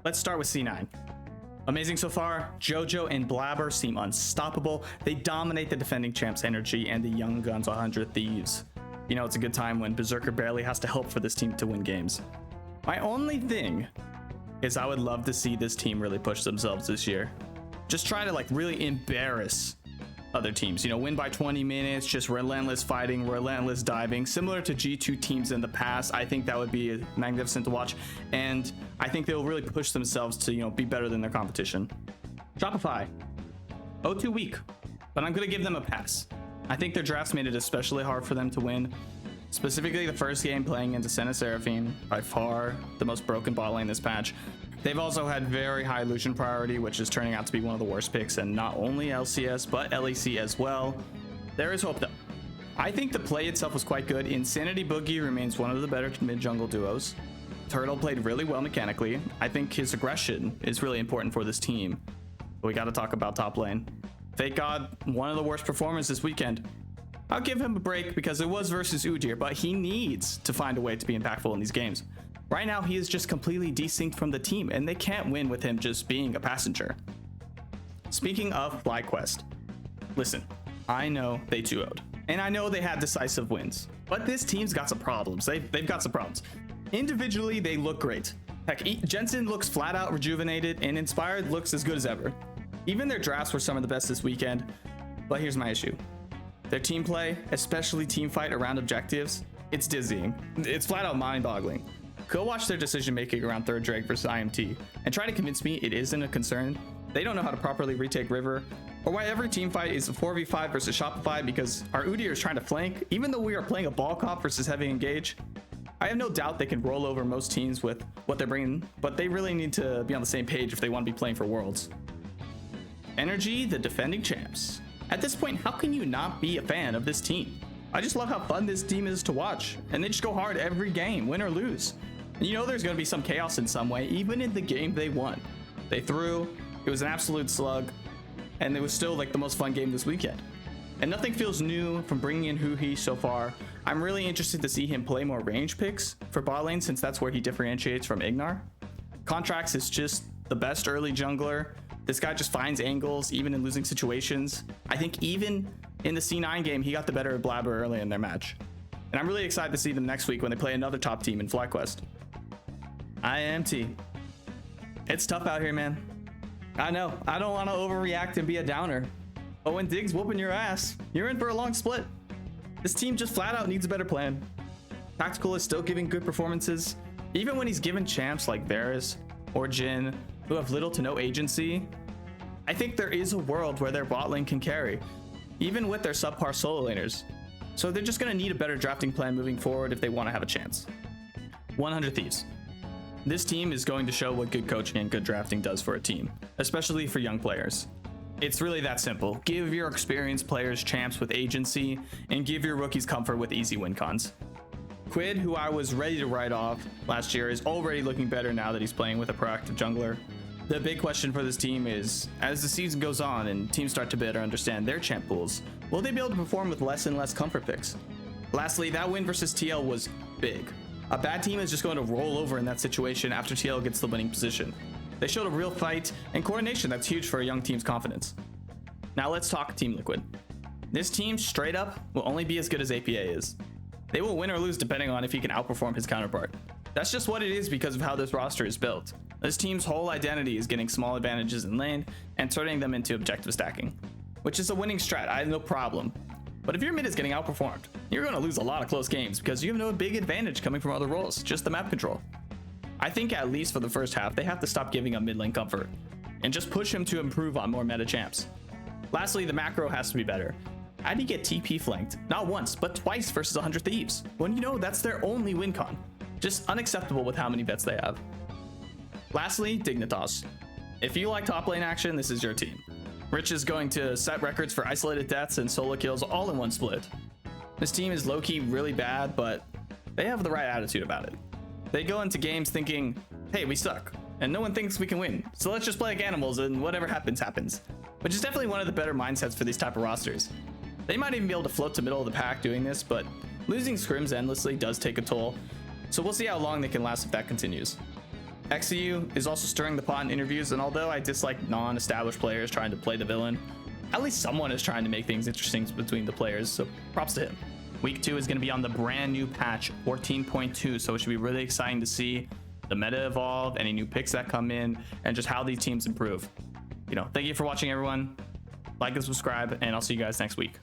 Let's start with C9. Amazing so far. Jojo and Blabber seem unstoppable. They dominate the defending champs energy and the Young Guns 100 Thieves. You know, it's a good time when Berserker barely has to help for this team to win games. My only thing is I would love to see this team really push themselves this year. Just try to like really embarrass other teams, you know, win by 20 minutes, just relentless fighting, relentless diving, similar to G2 teams in the past. I think that would be magnificent to watch, and I think they'll really push themselves to, you know, be better than their competition. Shopify, 0-2 weak, but I'm gonna give them a pass. I think their drafts made it especially hard for them to win, specifically the first game playing into Senna Seraphine, by far the most broken bot lane this patch. They've also had very high Lucian priority, which is turning out to be one of the worst picks, and not only LCS, but LEC as well. There is hope though. I think the play itself was quite good. Insanity Boogie remains one of the better mid-jungle duos. Turtle played really well mechanically. I think his aggression is really important for this team. But we gotta talk about top lane. Fake God, one of the worst performers this weekend. I'll give him a break because it was versus Udyr, but he needs to find a way to be impactful in these games. Right now, he is just completely desynced from the team, and they can't win with him just being a passenger. Speaking of FlyQuest, listen, I know they 2-0'd, and I know they had decisive wins, but this team's got some problems. They've got some problems. Individually, they look great. Heck, Jensen looks flat out rejuvenated, and Inspired looks as good as ever. Even their drafts were some of the best this weekend, but here's my issue. Their team play, especially team fight around objectives, it's dizzying. It's flat out mind-boggling. Go watch their decision making around third Drake versus IMT and try to convince me it isn't a concern. They don't know how to properly retake River, or why every team fight is a 4v5 versus Shopify because our Udyr is trying to flank, even though we are playing a ball comp versus heavy engage. I have no doubt they can roll over most teams with what they're bringing, but they really need to be on the same page if they want to be playing for Worlds. Energy, the defending champs. At this point, how can you not be a fan of this team? I just love how fun this team is to watch, and they just go hard every game, win or lose. And you know there's going to be some chaos in some way, even in the game they won. They threw, it was an absolute slug, and it was still like the most fun game this weekend. And nothing feels new from bringing in Huhi so far. I'm really interested to see him play more range picks for bot lane, since that's where he differentiates from Ignar. Contracts is just the best early jungler. This guy just finds angles, even in losing situations. I think even in the C9 game, he got the better of Blabber early in their match. And I'm really excited to see them next week when they play another top team in FlyQuest. IMT. It's tough out here, man. I know, I don't want to overreact and be a downer. But when Dig's whooping your ass, you're in for a long split. This team just flat out needs a better plan. Tactical is still giving good performances, even when he's given champs like Varus or Jhin, who have little to no agency. I think there is a world where their bot lane can carry, even with their subpar solo laners. So they're just going to need a better drafting plan moving forward if they want to have a chance. 100 Thieves. This team is going to show what good coaching and good drafting does for a team, especially for young players. It's really that simple. Give your experienced players champs with agency, and give your rookies comfort with easy win cons. Quid, who I was ready to write off last year, is already looking better now that he's playing with a proactive jungler. The big question for this team is, as the season goes on and teams start to better understand their champ pools, will they be able to perform with less and less comfort picks? Lastly, that win versus TL was big. A bad team is just going to roll over in that situation after TL gets the winning position. They showed a real fight and coordination that's huge for a young team's confidence. Now let's talk Team Liquid. This team straight up will only be as good as APA is. They will win or lose depending on if he can outperform his counterpart. That's just what it is because of how this roster is built. This team's whole identity is getting small advantages in lane and turning them into objective stacking, which is a winning strat. I have no problem. But if your mid is getting outperformed, you're going to lose a lot of close games because you have no big advantage coming from other roles, just the map control. I think at least for the first half, they have to stop giving him mid lane comfort and just push him to improve on more meta champs. Lastly, the macro has to be better. How do you get TP flanked, not once, but twice versus 100 Thieves, when you know that's their only win con? Just unacceptable with how many vets they have. Lastly, Dignitas. If you like top lane action, this is your team. Rich is going to set records for isolated deaths and solo kills all in one split. This team is low-key really bad, but they have the right attitude about it. They go into games thinking, hey, we suck, and no one thinks we can win, so let's just play like animals and whatever happens, happens. Which is definitely one of the better mindsets for these type of rosters. They might even be able to float to middle of the pack doing this, but losing scrims endlessly does take a toll, so we'll see how long they can last if that continues. XCU is also stirring the pot in interviews, and although I dislike non-established players trying to play the villain, at least someone is trying to make things interesting between the players, so props to him. Week 2 is going to be on the brand new patch 14.2, so it should be really exciting to see the meta evolve, any new picks that come in, and just how these teams improve. Thank you for watching, everyone. Like and subscribe, and I'll see you guys next week.